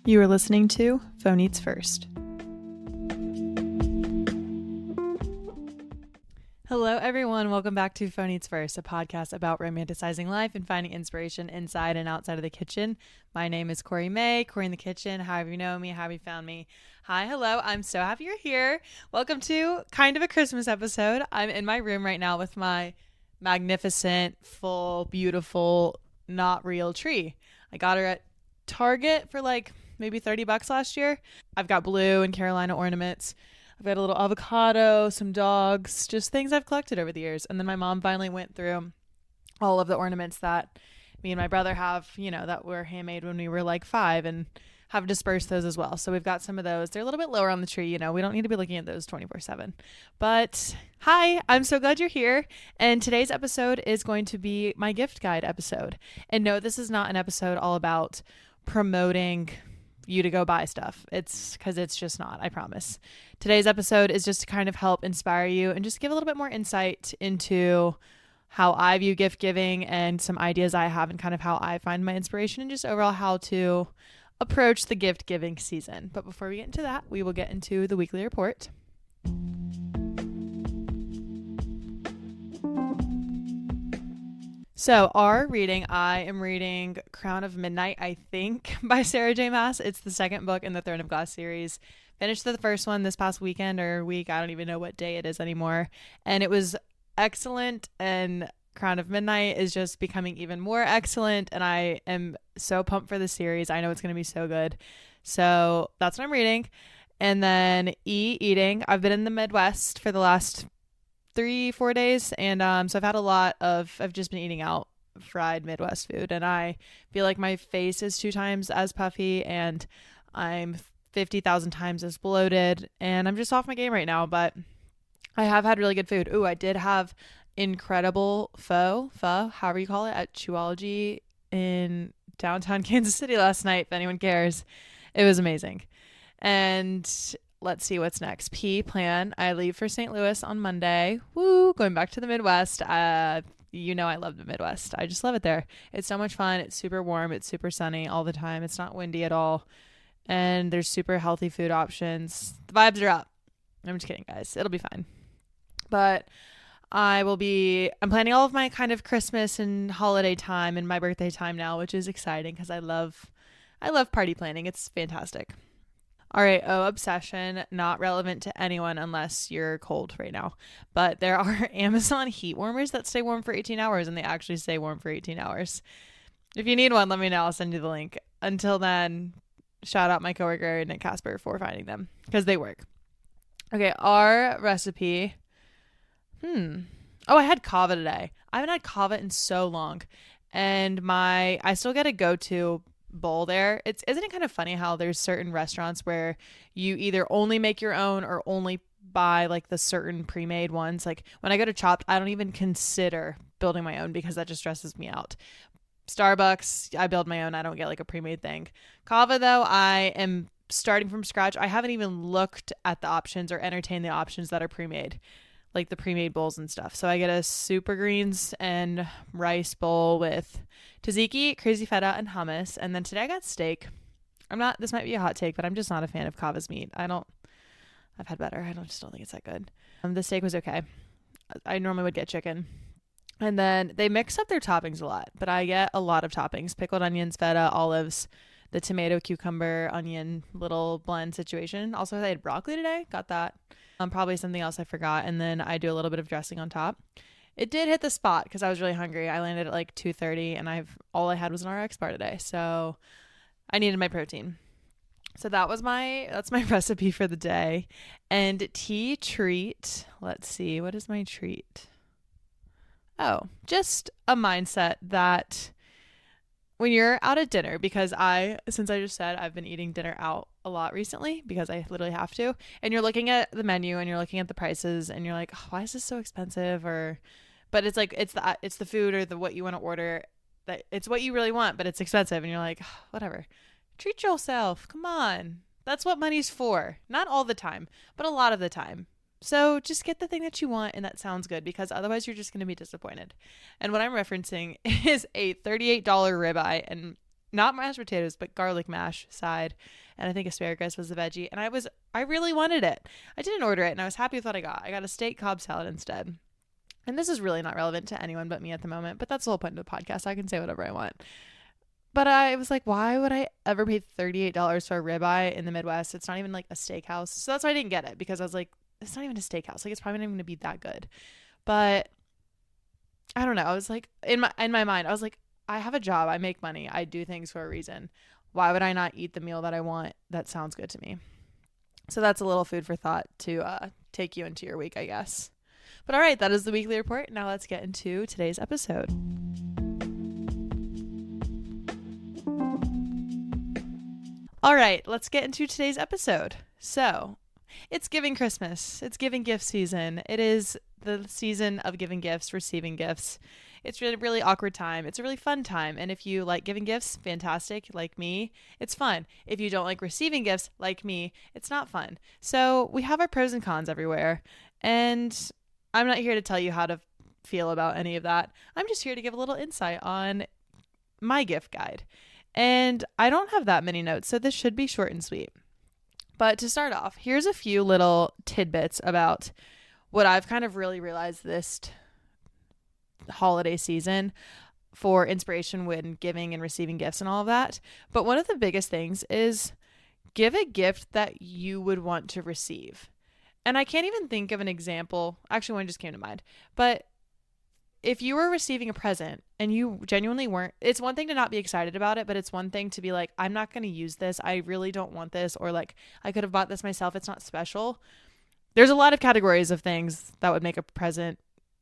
You are listening to Phone Eats First. Hello, everyone. Welcome back to Phone Eats First, a podcast about romanticizing life and finding inspiration inside and outside of the kitchen. My name is Cori May, Cori in the kitchen. However you know me, how you found me. Hi, hello. I'm so happy you're here. Welcome to kind of a Christmas episode. I'm in my room right now with my magnificent, full, beautiful, not real tree. I got her at Target for like maybe $30 last year. I've got blue and Carolina ornaments. I've got a little avocado, some dogs, just things I've collected over the years. And then my mom finally went through all of the ornaments that me and my brother have, that were handmade when we were like 5 and have dispersed those as well. So we've got some of those. They're a little bit lower on the tree. We don't need to be looking at those 24/7. But hi, I'm so glad you're here. And today's episode is going to be my gift guide episode. And no, this is not an episode all about promoting you to go buy stuff. It's because it's just not, I promise. Today's episode is just to kind of help inspire you and just give a little bit more insight into how I view gift giving and some ideas I have and kind of how I find my inspiration and just overall how to approach the gift giving season. But before we get into that, we will get into the weekly report. So our reading, I am reading Crown of Midnight, I think, by Sarah J. Maas. It's the second book in the Throne of Glass series. Finished the first one this past weekend or week. I don't even know what day it is anymore. And it was excellent. And Crown of Midnight is just becoming even more excellent. And I am so pumped for the series. I know it's going to be so good. So that's what I'm reading. And then eating. I've been in the Midwest for the last 3-4 days, and so I've just been eating out fried Midwest food, and I feel like my face is 2 times as puffy and I'm 50,000 times as bloated, and I'm just off my game right now. But I have had really good food. I did have incredible pho, however you call it, at Chuology in downtown Kansas City last night, if anyone cares. It was amazing. And let's see what's next. Plan. I leave for St. Louis on Monday. Woo! Going back to the Midwest. I love the Midwest. I just love it there. It's so much fun. It's super warm. It's super sunny all the time. It's not windy at all. And there's super healthy food options. The vibes are up. I'm just kidding, guys. It'll be fine. But I'm planning all of my kind of Christmas and holiday time and my birthday time now, which is exciting because I love party planning. It's fantastic. All right. Obsession, not relevant to anyone unless you're cold right now. But there are Amazon heat warmers that stay warm for 18 hours, and they actually stay warm for 18 hours. If you need one, let me know. I'll send you the link. Until then, shout out my coworker, Nick Casper, for finding them because they work. Okay. Our recipe. I had kava today. I haven't had kava in so long. And I still get a go-to bowl there. Isn't it kind of funny how there's certain restaurants where you either only make your own or only buy like the certain pre-made ones? Like when I go to Chopped, I don't even consider building my own because that just stresses me out. Starbucks, I build my own. I don't get like a pre-made thing. Kava though, I am starting from scratch. I haven't even looked at the options or entertained the options that are pre-made, like the pre-made bowls and stuff. So I get a super greens and rice bowl with tzatziki, crazy feta, and hummus. And then today I got steak. This might be a hot take, but I'm just not a fan of kava's meat. I've had better. I just don't think it's that good. The steak was okay. I normally would get chicken. And then they mix up their toppings a lot, but I get a lot of toppings: pickled onions, feta, olives, the tomato, cucumber, onion little blend situation. Also, I had broccoli today. Got that. Probably something else I forgot. And then I do a little bit of dressing on top. It did hit the spot because I was really hungry. I landed at like 2:30 and all I had was an RX bar today. So I needed my protein. So that's my recipe for the day. And tea treat. Let's see. What is my treat? Just a mindset that when you're out at dinner, because since I just said I've been eating dinner out a lot recently because I literally have to, and you're looking at the menu and you're looking at the prices and you're like, why is this so expensive? But it's like, it's the food or what you want to order, that it's what you really want, but it's expensive. And you're like, whatever, treat yourself. Come on. That's what money's for. Not all the time, but a lot of the time. So just get the thing that you want and that sounds good, because otherwise you're just going to be disappointed. And what I'm referencing is a $38 ribeye, and not mashed potatoes, but garlic mash side. And I think asparagus was the veggie. And I really wanted it. I didn't order it and I was happy with what I got. I got a steak Cobb salad instead. And this is really not relevant to anyone but me at the moment, but that's the whole point of the podcast. I can say whatever I want. But I was like, why would I ever pay $38 for a ribeye in the Midwest? It's not even like a steakhouse. So that's why I didn't get it, because I was like, it's not even a steakhouse. Like, it's probably not even going to be that good. But I don't know. I was like, in my mind, I was like, I have a job. I make money. I do things for a reason. Why would I not eat the meal that I want? That sounds good to me. So that's a little food for thought to take you into your week, I guess. But all right, that is the weekly report. Now let's get into today's episode. All right, let's get into today's episode. So, it's giving Christmas. It's giving gift season. It is the season of giving gifts, receiving gifts. It's really, really awkward time. It's a really fun time. And if you like giving gifts, fantastic. Like me, it's fun. If you don't like receiving gifts, like me, it's not fun. So we have our pros and cons everywhere. And I'm not here to tell you how to feel about any of that. I'm just here to give a little insight on my gift guide. And I don't have that many notes, so this should be short and sweet. But to start off, here's a few little tidbits about what I've kind of really realized this holiday season for inspiration when giving and receiving gifts and all of that. But one of the biggest things is give a gift that you would want to receive. And I can't even think of an example. Actually, one just came to mind. But if you were receiving a present and you genuinely weren't, it's one thing to not be excited about it, but it's one thing to be like, I'm not going to use this. I really don't want this. Or like, I could have bought this myself. It's not special. There's a lot of categories of things that would make a present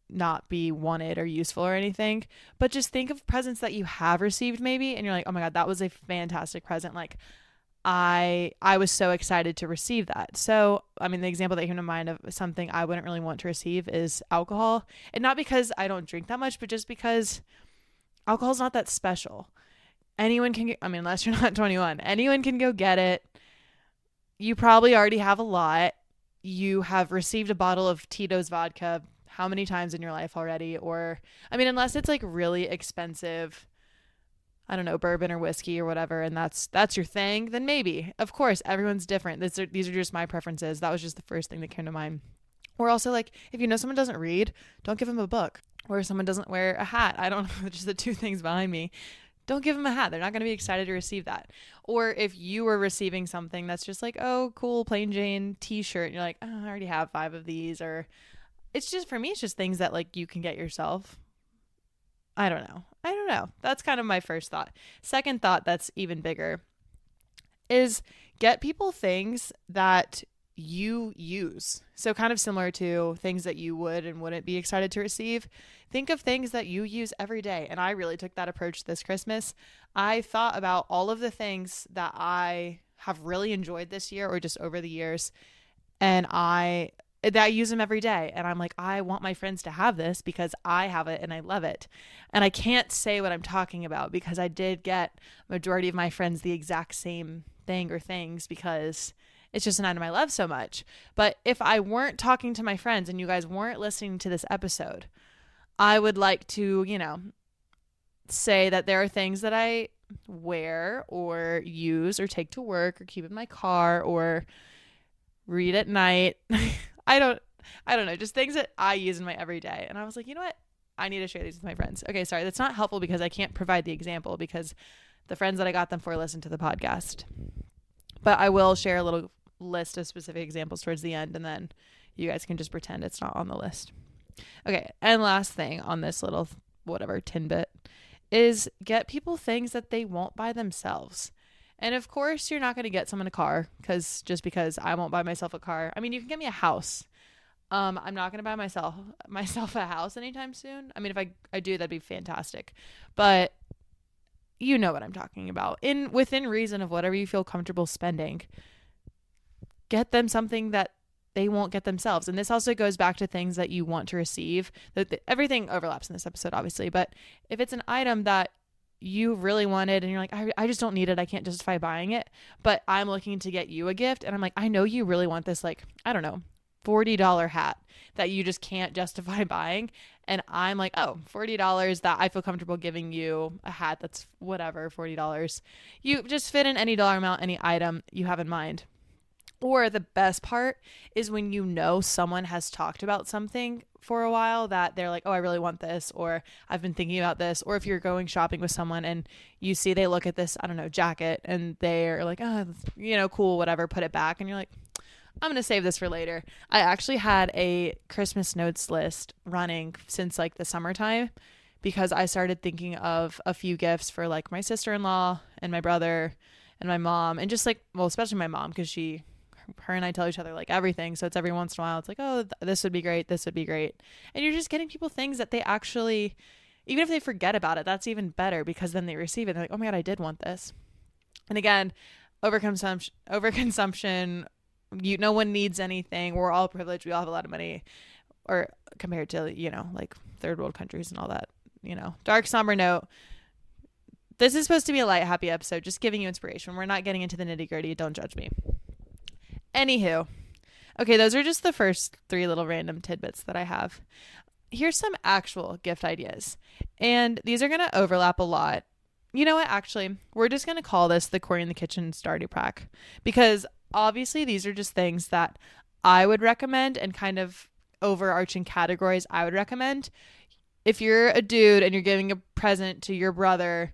not be wanted or useful or anything. But just think of presents that you have received maybe, and you're like, oh my God, that was a fantastic present. Like, I was so excited to receive that. So, I mean, the example that came to mind of something I wouldn't really want to receive is alcohol. And not because I don't drink that much, but just because alcohol is not that special. Anyone can get, I mean, unless you're not 21, anyone can go get it. You probably already have a lot. You have received a bottle of Tito's vodka how many times in your life already? Or, I mean, unless it's like really expensive, I don't know, bourbon or whiskey or whatever, and that's your thing, then maybe. Of course, everyone's different. These are just my preferences. That was just the first thing that came to mind. Or also, like, if you know someone doesn't read, don't give them a book. Or if someone doesn't wear a hat, I don't know, just the two things behind me. Don't give them a hat. They're not going to be excited to receive that. Or if you were receiving something that's just like, oh, cool, plain Jane t-shirt, and you're like, oh, I already have 5 of these. Or it's just, for me, it's just things that like you can get yourself. I don't know. That's kind of my first thought. Second thought that's even bigger is get people things that you use. So kind of similar to things that you would and wouldn't be excited to receive. Think of things that you use every day. And I really took that approach this Christmas. I thought about all of the things that I have really enjoyed this year or just over the years. And I use them every day. And I'm like, I want my friends to have this because I have it and I love it. And I can't say what I'm talking about because I did get majority of my friends the exact same thing or things because it's just an item I love so much. But if I weren't talking to my friends and you guys weren't listening to this episode, I would like to, say that there are things that I wear or use or take to work or keep in my car or read at night. I don't know, just things that I use in my everyday. And I was like, you know what? I need to share these with my friends. Okay, sorry, that's not helpful because I can't provide the example because the friends that I got them for listen to the podcast. But I will share a little list of specific examples towards the end, and then you guys can just pretend it's not on the list. Okay, and last thing on this little whatever tidbit is get people things that they won't buy themselves. And of course, you're not going to get someone a car because I won't buy myself a car. I mean, you can get me a house. I'm not going to buy myself a house anytime soon. I mean, if I do, that'd be fantastic. But you know what I'm talking about. Within reason of whatever you feel comfortable spending, get them something that they won't get themselves. And this also goes back to things that you want to receive. Everything overlaps in this episode, obviously. But if it's an item that you really wanted and you're like, I just don't need it, I can't justify buying it, but I'm looking to get you a gift, and I'm like, I know you really want this, like, I don't know, $40 hat that you just can't justify buying, and I'm like, oh, $40, that I feel comfortable giving you a hat that's whatever, $40. You just fit in any dollar amount, any item you have in mind. Or the best part is when you know someone has talked about something for a while that they're like, oh, I really want this, or I've been thinking about this. Or if you're going shopping with someone and you see they look at this, I don't know, jacket, and they're like, oh, cool, whatever, put it back. And you're like, I'm going to save this for later. I actually had a Christmas notes list running since like the summertime, because I started thinking of a few gifts for like my sister-in-law and my brother and my mom, and just like, well, especially my mom, because her and I tell each other like everything. So it's every once in a while, it's like, oh, this would be great. This would be great. And you're just getting people things that they actually, even if they forget about it, that's even better, because then they receive it. They're like, oh my God, I did want this. And again, overconsumption, no one needs anything. We're all privileged. We all have a lot of money, or compared to, like third world countries and all that, dark, somber note. This is supposed to be a light, happy episode, just giving you inspiration. We're not getting into the nitty gritty. Don't judge me. Anywho, okay, those are just the first 3 little random tidbits that I have. Here's some actual gift ideas, and these are going to overlap a lot. You know what? Actually, we're just going to call this the Cori in the Kitchen Starter Pack, because obviously these are just things that I would recommend, and kind of overarching categories I would recommend. If you're a dude and you're giving a present to your brother,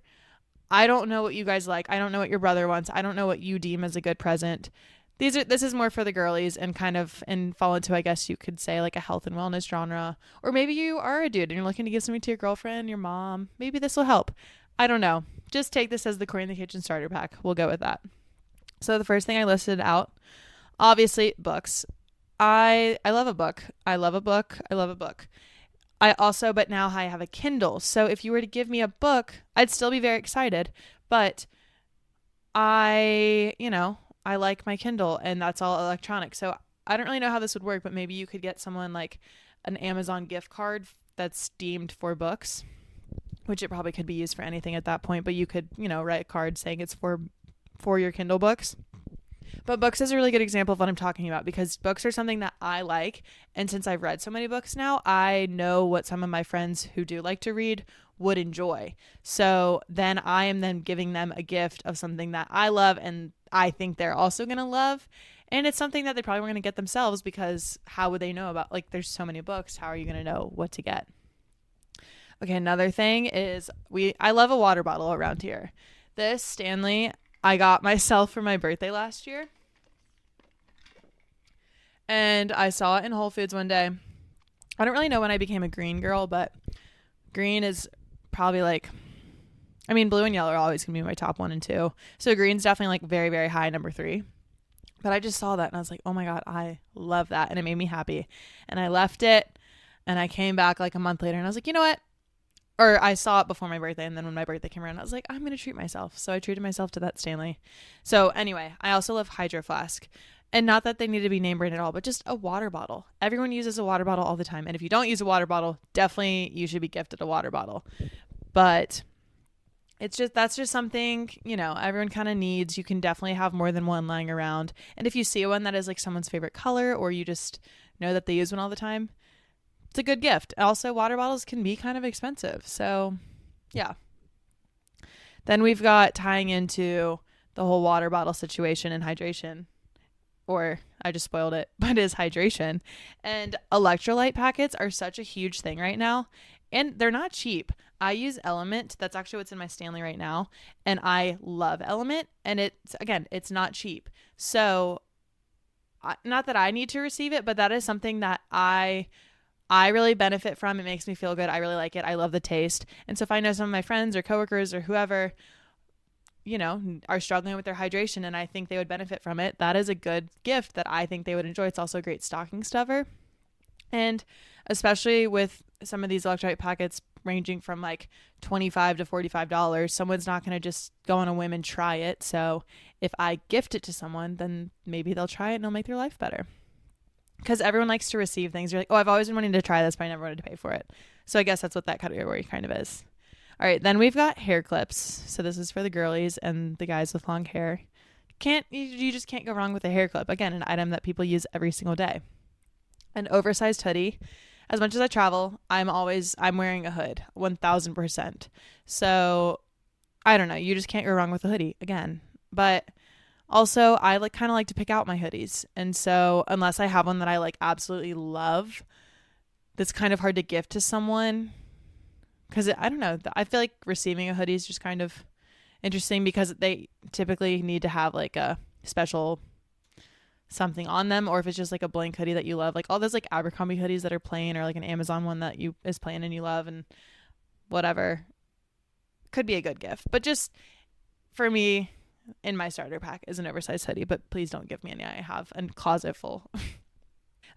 I don't know what you guys like. I don't know what your brother wants. I don't know what you deem as a good present. This is more for the girlies, and kind of fall into, I guess you could say, like a health and wellness genre. Or maybe you are a dude and you're looking to give something to your girlfriend, your mom. Maybe this will help. I don't know. Just take this as the Cori in the Kitchen Starter Pack. We'll go with that. So the first thing I listed out, obviously, books. I love a book. I love a book. I love a book. But now I have a Kindle. So if you were to give me a book, I'd still be very excited. But I like my Kindle, and that's all electronic. So I don't really know how this would work, but maybe you could get someone like an Amazon gift card that's deemed for books, which it probably could be used for anything at that point. But you could, write a card saying it's for your Kindle books. But books is a really good example of what I'm talking about, because books are something that I like. And since I've read so many books now, I know what some of my friends who do like to read would enjoy. So then I am then giving them a gift of something that I love and I think they're also going to love. And it's something that they probably weren't going to get themselves, because how would they know about, like, there's so many books. How are you going to know what to get? Okay, another thing is I love a water bottle around here. This Stanley I got myself for my birthday last year. And I saw it in Whole Foods one day. I don't really know when I became a green girl, but green is probably blue and yellow are always going to be my top 1 and 2. So green's definitely like very, very high, number 3. But I just saw that and I was like, oh my God, I love that. And it made me happy. And I left it, and I came back like a month later and I was like, you know what? Or I saw it before my birthday, and then when my birthday came around, I was like, I'm going to treat myself. So I treated myself to that Stanley. So anyway, I also love Hydro Flask. And not that they need to be name brand at all, but just a water bottle. Everyone uses a water bottle all the time. And if you don't use a water bottle, definitely you should be gifted a water bottle. But that's just something, everyone kind of needs. You can definitely have more than one lying around. And if you see one that is like someone's favorite color, or you just know that they use one all the time, it's a good gift. Also, water bottles can be kind of expensive. So, yeah. Then we've got, tying into the whole water bottle situation and hydration. Or I just spoiled it, but it is hydration. And electrolyte packets are such a huge thing right now. And they're not cheap. I use Element. That's actually what's in my Stanley right now. And I love Element. And it's not cheap. So, not that I need to receive it, but that is something that I really benefit from. It makes me feel good. I really like it. I love the taste. And so if I know some of my friends or coworkers or whoever, are struggling with their hydration and I think they would benefit from it, that is a good gift that I think they would enjoy. It's also a great stocking stuffer. And especially with some of these electrolyte packets ranging from like $25 to $45, someone's not going to just go on a whim and try it. So if I gift it to someone, then maybe they'll try it and it'll make their life better. Because everyone likes to receive things. You're like, oh, I've always been wanting to try this, but I never wanted to pay for it. So I guess that's what that category kind of is. All right, then we've got hair clips. So this is for the girlies and the guys with long hair. You just can't go wrong with a hair clip. Again, an item that people use every single day. An oversized hoodie. as much as I travel, I'm wearing a hood 1000%. So I don't know. You just can't go wrong with a hoodie again. But also, I kind of like to pick out my hoodies. And so unless I have one that I absolutely love, that's kind of hard to gift to someone. Because I don't know. I feel like receiving a hoodie is just kind of interesting because they typically need to have a special something on them, or if it's just a blank hoodie that you love, all those Abercrombie hoodies that are plain, or an Amazon one that is plain and you love, and whatever, could be a good gift. But just for me, in my starter pack is an oversized hoodie, but please don't give me any. I have a closet full.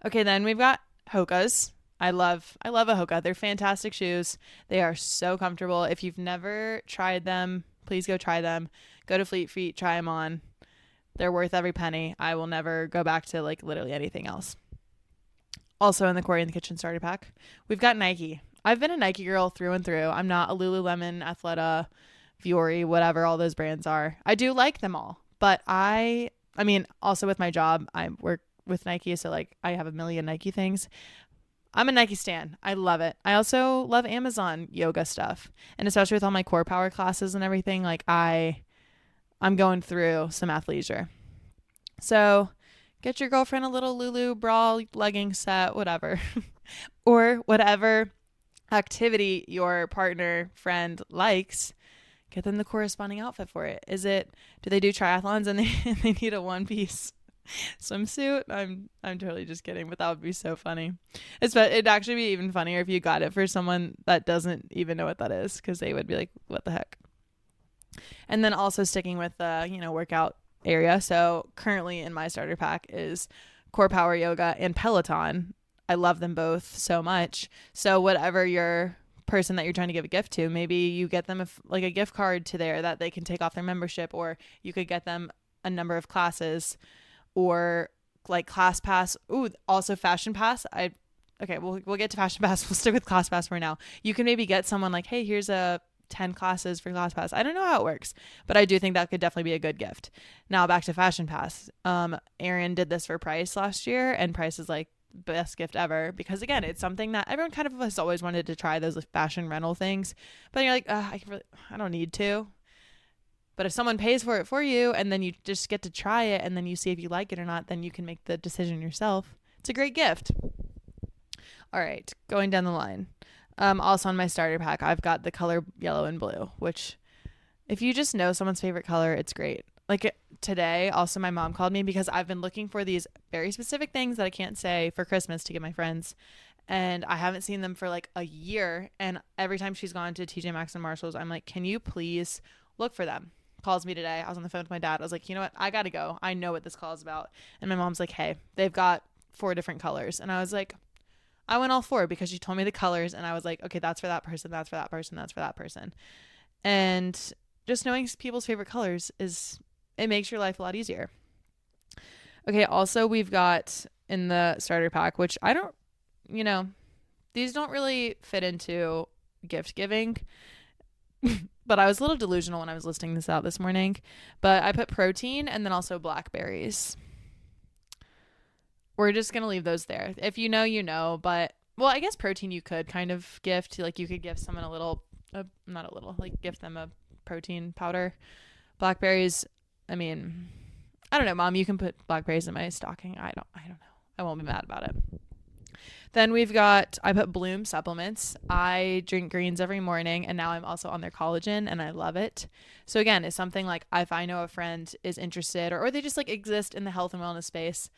Okay, then we've got Hoka's. I love a Hoka. They're fantastic shoes. They are so comfortable. If you've never tried them, please go try them. Go to Fleet Feet, try them on. They're worth every penny. I will never go back to literally anything else. Also in the Cori in the Kitchen starter pack, we've got Nike. I've been a Nike girl through and through. I'm not a Lululemon, Athleta, Fiore, whatever all those brands are. I do like them all, but I mean, also with my job, I work with Nike, so I have a million Nike things. I'm a Nike stan. I love it. I also love Amazon yoga stuff, and especially with all my core power classes and everything, I'm going through some athleisure. So get your girlfriend a little Lulu bra, legging set, whatever, or whatever activity your partner, friend likes. Get them the corresponding outfit for it. Do they do triathlons and they need a one piece swimsuit? I'm totally just kidding, but that would be so funny. It'd actually be even funnier if you got it for someone that doesn't even know what that is, because they would be like, what the heck? And then also sticking with the workout area. So currently in my starter pack is Core Power Yoga and Peloton. I love them both so much. So whatever your person that you're trying to give a gift to, maybe you get them a gift card to there that they can take off their membership, or you could get them a number of classes, or Class Pass. Ooh, also Fashion Pass. Okay, we'll get to Fashion Pass. We'll stick with Class Pass for now. You can maybe get someone hey, here's a 10 classes for Class Pass. I don't know how it works, but I do think that could definitely be a good gift. Now back to Fashion Pass. Aaron did this for Price last year, and Price is best gift ever, because again, it's something that everyone kind of has always wanted to try, those fashion rental things, but you're I don't need to. But if someone pays for it for you, and then you just get to try it, and then you see if you like it or not, then you can make the decision yourself. It's a great gift. All right, going down the line. Also on my starter pack, I've got the color yellow and blue, which if you just know someone's favorite color, it's great. Today, also my mom called me because I've been looking for these very specific things that I can't say for Christmas to give my friends. And I haven't seen them for a year. And every time she's gone to TJ Maxx and Marshalls, I'm like, can you please look for them? Calls me today. I was on the phone with my dad. I was like, you know what? I got to go. I know what this call is about. And my mom's like, hey, they've got 4 different colors. And I was like, I went all 4 because she told me the colors. And I was like, okay, that's for that person. That's for that person. That's for that person. And just knowing people's favorite colors it makes your life a lot easier. Okay, also we've got in the starter pack, which I don't, these don't really fit into gift giving, but I was a little delusional when I was listing this out this morning. But I put protein and then also blackberries. We're just going to leave those there. If you know, you know, but I guess protein you could kind of gift. You could give someone gift them a protein powder. Blackberries, I mean, I don't know, Mom, you can put blackberries in my stocking. I don't know. I won't be mad about it. Then I put Bloom supplements. I drink greens every morning, and now I'm also on their collagen, and I love it. So again, it's something if I know a friend is interested, or they just exist in the health and wellness space,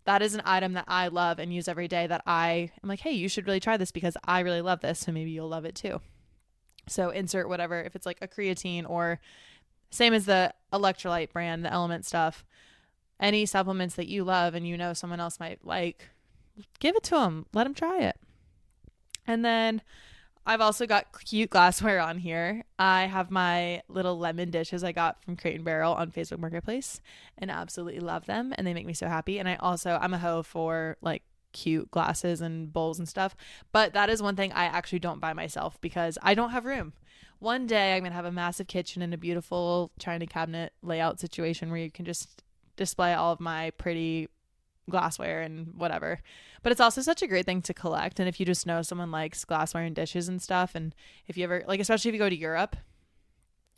that is an item that I love and use every day that I am like, hey, you should really try this because I really love this. So maybe you'll love it too. So insert whatever, if it's a creatine, or same as the electrolyte brand, the Element stuff, any supplements that you love and someone else might like, give it to them. Let them try it. And then I've also got cute glassware on here. I have my little lemon dishes I got from Crate and Barrel on Facebook Marketplace, and absolutely love them, and they make me so happy. And I'm a hoe for cute glasses and bowls and stuff, but that is one thing I actually don't buy myself because I don't have room. One day I'm going to have a massive kitchen and a beautiful china cabinet layout situation where you can just display all of my pretty glassware and whatever. But it's also such a great thing to collect. And if you just know someone likes glassware and dishes and stuff, and if you ever, like, especially if you go to Europe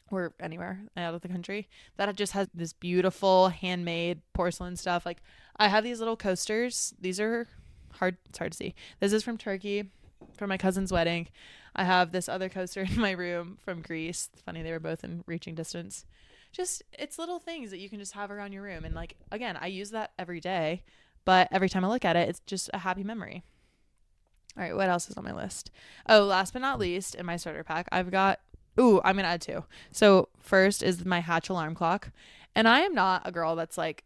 or anywhere out of the country, that just has this beautiful handmade porcelain stuff. Like, I have these little coasters. These are it's hard to see. This is from Turkey for my cousin's wedding. I have this other coaster in my room from Greece. It's funny, they were both in reaching distance. Just, it's little things that you can just have around your room. And like, again, I use that every day, but every time I look at it, it's just a happy memory. All right, what else is on my list? Oh, last but not least, in my starter pack, I'm going to add 2. So first is my Hatch alarm clock. And I am not a girl that's like,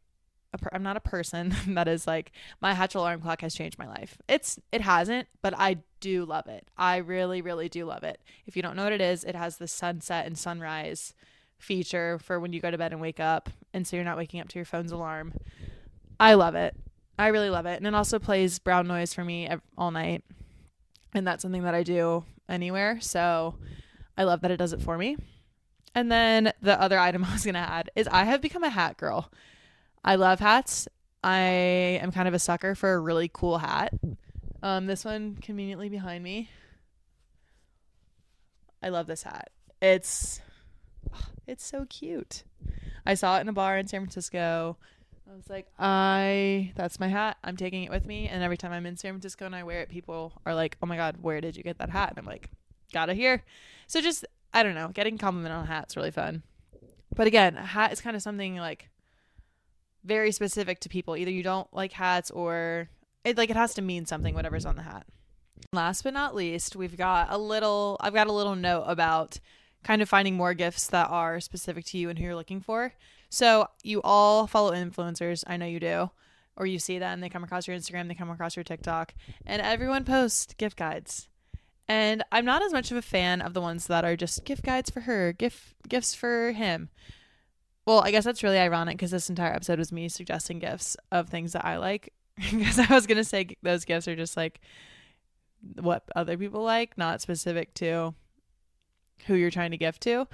I'm not a person that is like, my Hatch alarm clock has changed my life. It hasn't, but I do love it. I really, really do love it. If you don't know what it is, it has the sunset and sunrise feature for when you go to bed and wake up. And so you're not waking up to your phone's alarm. I love it. I really love it. And it also plays brown noise for me all night. And that's something that I do anywhere. So I love that it does it for me. And then the other item I was going to add is I have become a hat girl. I love hats. I am kind of a sucker for a really cool hat. This one conveniently behind me. I love this hat. It's so cute. I saw it in a bar in San Francisco. I was like, that's my hat. I'm taking it with me. And every time I'm in San Francisco and I wear it, people are like, oh my God, where did you get that hat? And I'm like, got it here. So just, I don't know, getting complimented on a hat's really fun. But again, a hat is kind of something like very specific to people. Either you don't like hats or it has to mean something, whatever's on the hat. Last but not least, I've got a little note about kind of finding more gifts that are specific to you and who you're looking for. So you all follow influencers. I know you do. Or you see them, they come across your Instagram, they come across your TikTok, and everyone posts gift guides. And I'm not as much of a fan of the ones that are just gift guides for her, gifts for him. Well, I guess that's really ironic because this entire episode was me suggesting gifts of things that I like. Because I was going to say those gifts are just like what other people like, not specific to who you're trying to gift to.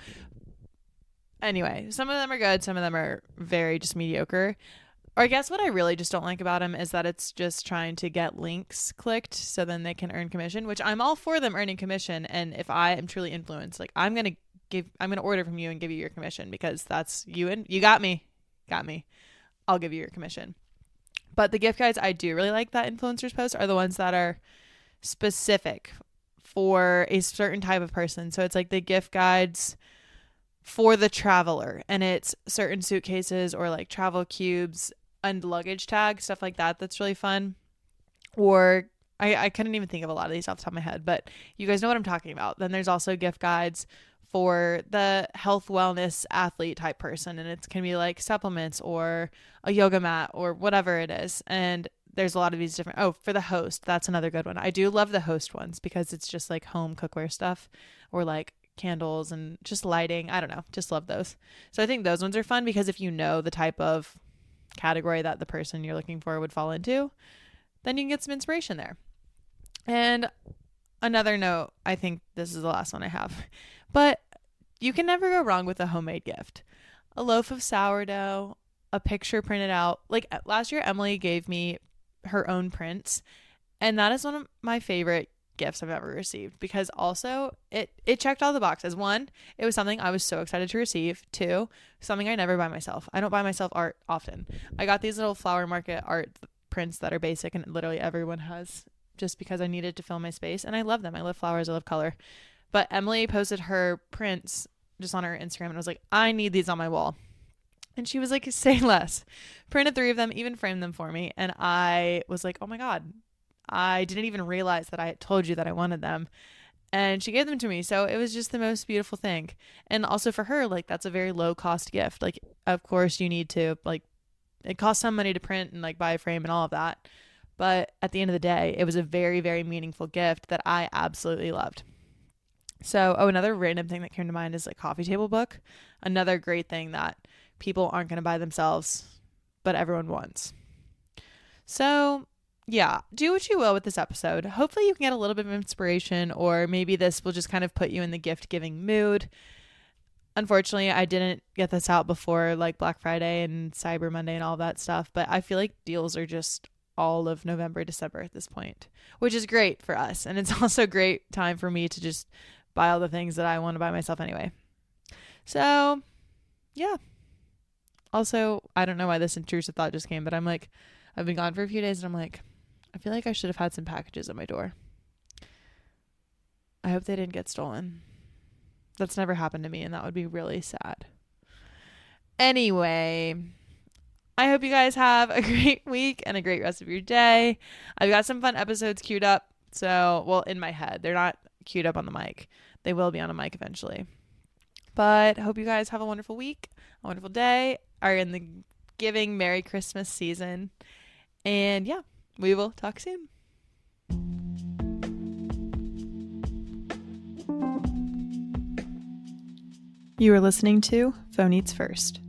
Anyway, some of them are good. Some of them are very just mediocre. Or I guess what I really just don't like about them is that it's just trying to get links clicked so then they can earn commission, which I'm all for them earning commission. And if I am truly influenced, like I'm going to order from you and give you your commission because that's you, and you got me. I'll give you your commission. But the gift guides I do really like that influencers post are the ones that are specific for a certain type of person. So it's like the gift guides for the traveler, and it's certain suitcases or like travel cubes and luggage tags, stuff like that. That's really fun. Or I couldn't even think of a lot of these off the top of my head, but you guys know what I'm talking about. Then there's also gift guides for the health wellness athlete type person, and it can be like supplements or a yoga mat or whatever it is. And there's a lot of these different, for the host, that's another good one. I do love the host ones because it's just like home cookware stuff or like candles and just lighting. I don't know, just love those. So I think those ones are fun because if you know the type of category that the person you're looking for would fall into, then you can get some inspiration there. And another note, I think this is the last one I have, but you can never go wrong with a homemade gift. A loaf of sourdough, a picture printed out. Like last year, Emily gave me her own prints, and that is one of my favorite gifts I've ever received because also it checked all the boxes. 1, it was something I was so excited to receive. 2, something I never buy myself. I don't buy myself art often. I got these little flower market art prints that are basic and literally everyone has just because I needed to fill my space, and I love them. I love flowers, I love color. But Emily posted her prints just on her Instagram and I was like, I need these on my wall. And she was like, say less. Printed 3 of them, even framed them for me. And I was like, oh my God, I didn't even realize that I had told you that I wanted them. And she gave them to me. So it was just the most beautiful thing. And also for her, like, that's a very low cost gift. Like, of course you need to, like, it costs some money to print and like buy a frame and all of that. But at the end of the day, it was a very, very meaningful gift that I absolutely loved. So, another random thing that came to mind is like coffee table book. Another great thing that people aren't going to buy themselves, but everyone wants. So, yeah, do what you will with this episode. Hopefully you can get a little bit of inspiration, or maybe this will just kind of put you in the gift giving mood. unfortunately, I didn't get this out before like Black Friday and Cyber Monday and all that stuff, but I feel like deals are just all of November, December at this point, which is great for us. And it's also a great time for me to just buy all the things that I want to buy myself anyway. So, yeah. Also, I don't know why this intrusive thought just came, but I'm like, I've been gone for a few days and I'm like, I feel like I should have had some packages at my door. I hope they didn't get stolen. That's never happened to me, and that would be really sad. Anyway, I hope you guys have a great week and a great rest of your day. I've got some fun episodes queued up. So, well, in my head. They're not queued up on the mic. They will be on a mic eventually. But hope you guys have a wonderful week, a wonderful day, are in the giving Merry Christmas season. And yeah, we will talk soon. You are listening to Phone Eats First.